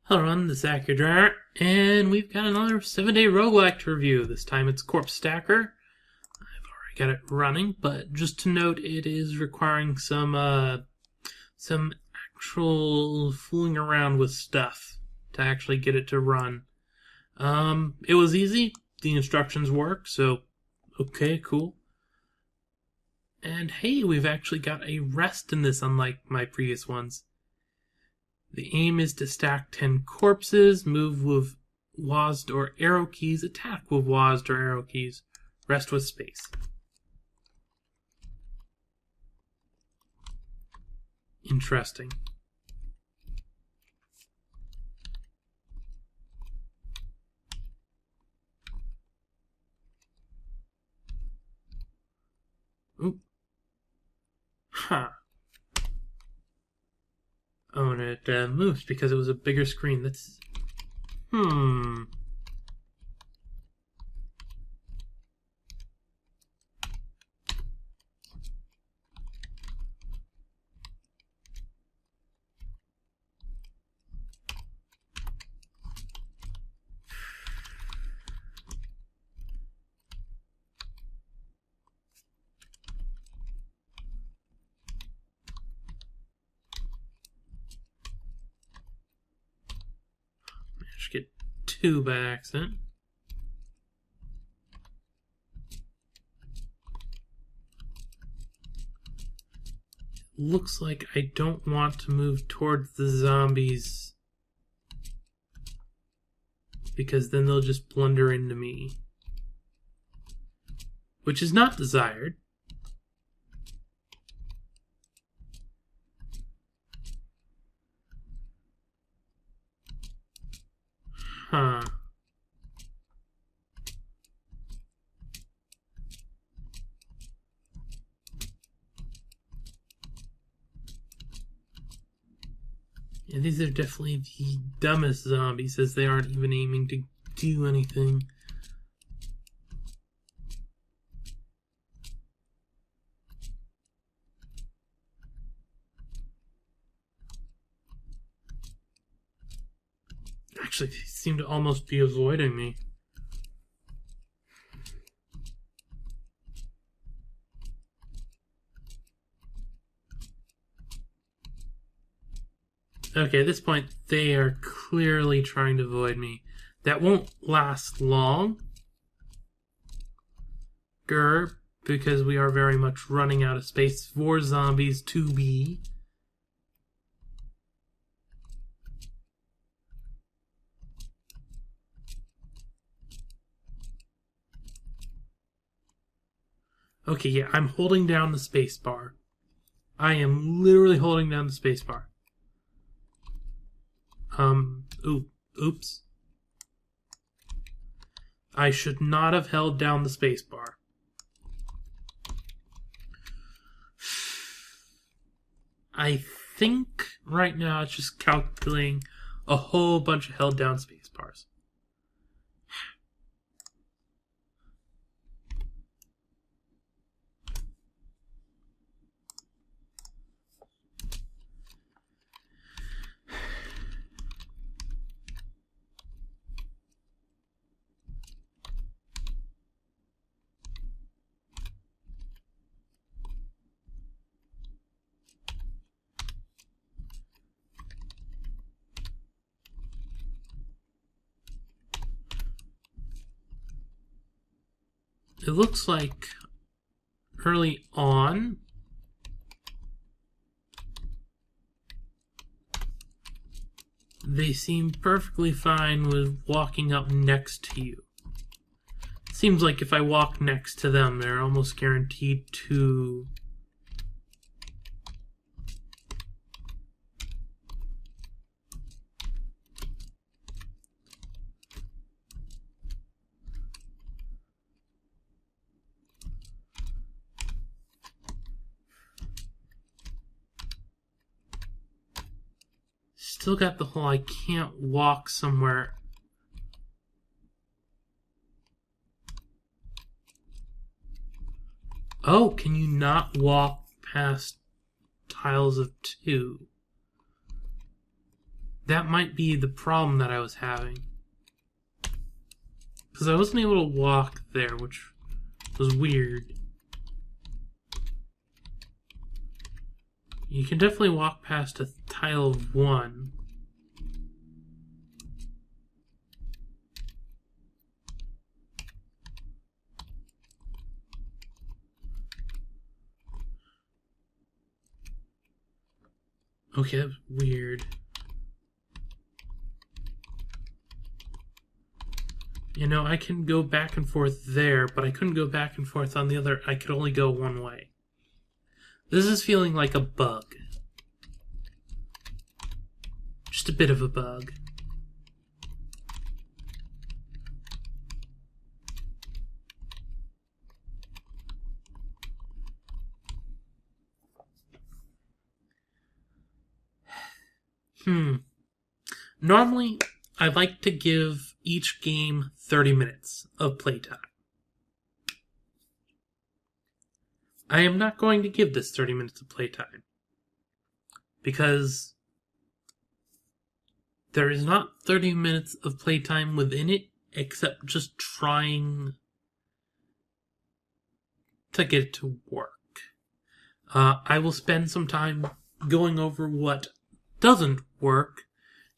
Hello everyone, this is Akhier, and we've got another 7-day roguelike to review. This time it's Corpse Stacker. I've already got it running, but just to note, it is requiring some actual fooling around with stuff to actually get it to run. It was easy. The instructions work, so okay, cool. And hey, we've actually got a rest in this, unlike my previous ones. The aim is to stack 10 corpses, move with WASD or arrow keys, attack with WASD or arrow keys, rest with space. Interesting. Oop. Huh. Oh, and it moves because it was a bigger screen. That's... Managed to get 2 by accident. Looks like I don't want to move towards the zombies because then they'll just blunder into me, which is not desired. Huh. Yeah, these are definitely the dumbest zombies, as they aren't even aiming to do anything. Actually, they seem to almost be avoiding me. Okay, at this point, they are clearly trying to avoid me. That won't last long, because we are very much running out of space for zombies to be. Okay, yeah, I'm holding down the space bar. I am literally holding down the space bar. Oops. I should not have held down the space bar. I think right now it's just calculating a whole bunch of held down space bars. It looks like early on they seem perfectly fine with walking up next to you. Seems like if I walk next to them, they're almost guaranteed to... Still got the whole I can't walk somewhere. Oh, can you not walk past tiles of 2? That might be the problem that I was having. Because I wasn't able to walk there, which was weird. You can definitely walk past a tile of 1. Okay, that was weird. You know, I can go back and forth there, but I couldn't go back and forth on the other. I could only go one way. This is feeling like a bug. Just a bit of a bug. Normally, I like to give each game 30 minutes of playtime. I am not going to give this 30 minutes of playtime. Because there is not 30 minutes of playtime within it, except just trying to get it to work. I will spend some time going over what doesn't work,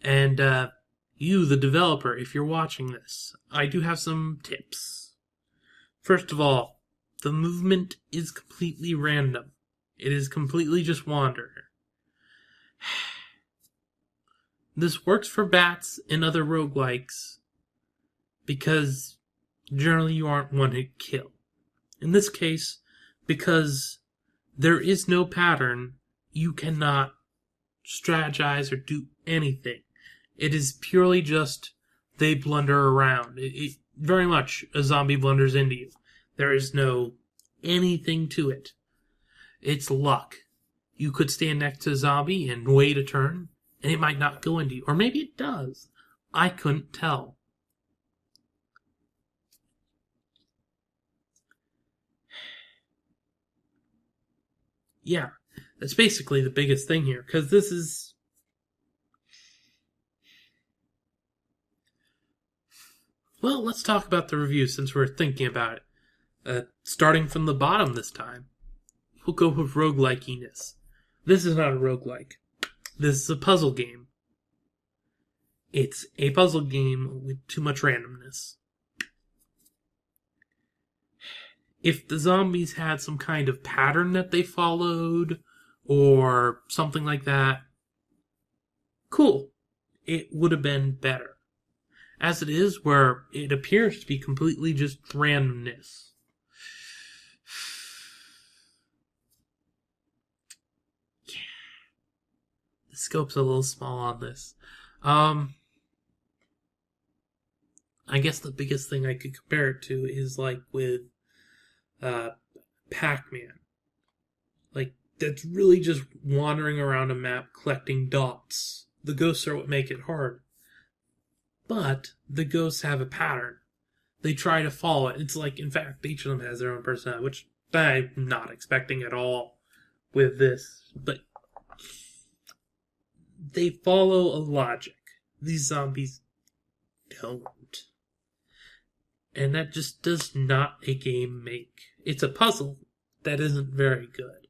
and you, the developer, if you're watching this, I do have some tips. First of all, the movement is completely random. It is completely just wander. This works for bats and other roguelikes because generally you aren't one hit kill. In this case, because there is no pattern, you cannot strategize or do anything. It is purely just they blunder around. It very much a zombie blunders into you. There is no anything to it. It's luck. You could stand next to a zombie and wait a turn, and it might not go into you. Or maybe it does. I couldn't tell. Yeah, that's basically the biggest thing here, because this is... Well, let's talk about the review since we're thinking about it. Starting from the bottom this time, we'll go with roguelikiness. This is not a roguelike. This is a puzzle game. It's a puzzle game with too much randomness. If the zombies had some kind of pattern that they followed, or something like that, cool. It would have been better. As it is, where it appears to be completely just randomness. Yeah. The scope's a little small on this. I guess the biggest thing I could compare it to is like with Pac-Man. Like, that's really just wandering around a map collecting dots. The ghosts are what make it hard. But the ghosts have a pattern. They try to follow it. It's like, in fact, each of them has their own personality, which I'm not expecting at all with this. But they follow a logic. These zombies don't. And that just does not a game make. It's a puzzle that isn't very good.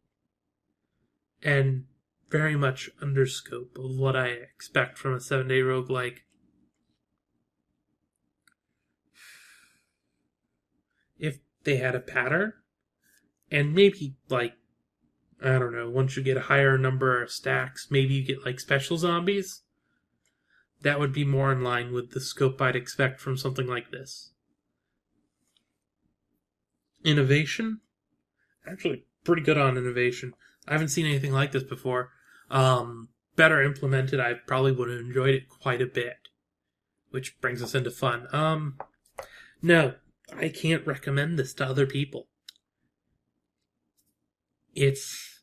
And very much under scope of what I expect from a 7-day roguelike. If they had a pattern, and maybe, like, I don't know, once you get a higher number of stacks, maybe you get, like, special zombies, that would be more in line with the scope I'd expect from something like this. Innovation? Actually, pretty good on innovation. I haven't seen anything like this before. Better implemented, I probably would have enjoyed it quite a bit. Which brings us into fun. No, I can't recommend this to other people. It's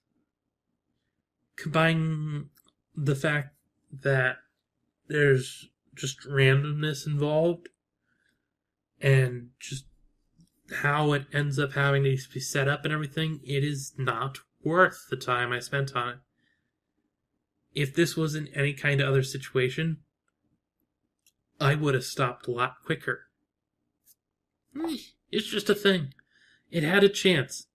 combining the fact that there's just randomness involved and just how it ends up having to be set up and everything. It is not worth the time I spent on it. if this wasn't any kind of other situation, I would have stopped a lot quicker. It's just a thing. It had a chance.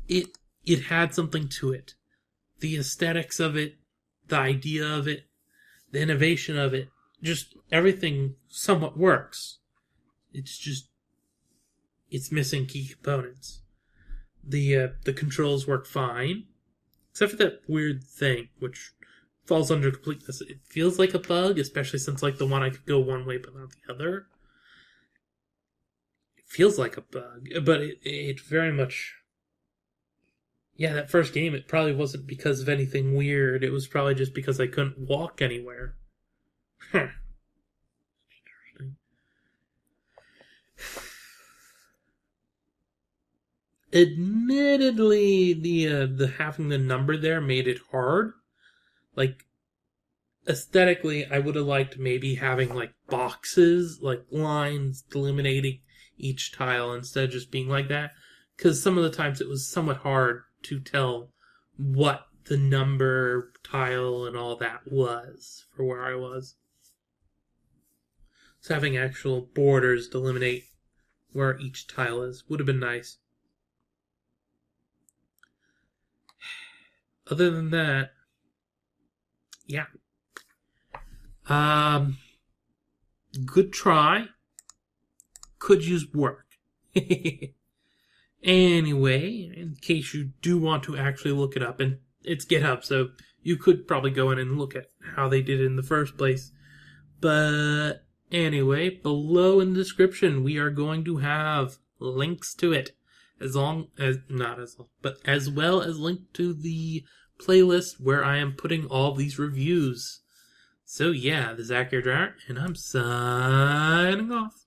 It had something to it. The aesthetics of it, the idea of it, the innovation of it, just everything somewhat works. It's missing key components. The controls work fine, except for that weird thing, which falls under completeness. It feels like a bug, especially since like the one I could go one way but not the other. It feels like a bug, but it very much... Yeah, that first game, it probably wasn't because of anything weird. It was probably just because I couldn't walk anywhere. Huh. Interesting. Admittedly, the having the number there made it hard. Like, aesthetically, I would have liked maybe having, like, boxes, like, lines illuminating each tile instead of just being like that. Because some of the times it was somewhat hard to tell what the number tile and all that was for where I was. So having actual borders to eliminate where each tile is would have been nice. Other than that, yeah. Good try. Could use work. Anyway, in case you do want to actually look it up, and it's GitHub, so you could probably go in and look at how they did it in the first place. But anyway, below in the description, we are going to have links to it, as well as link to the playlist where I am putting all these reviews. So yeah, this is Akhier, and I'm signing off.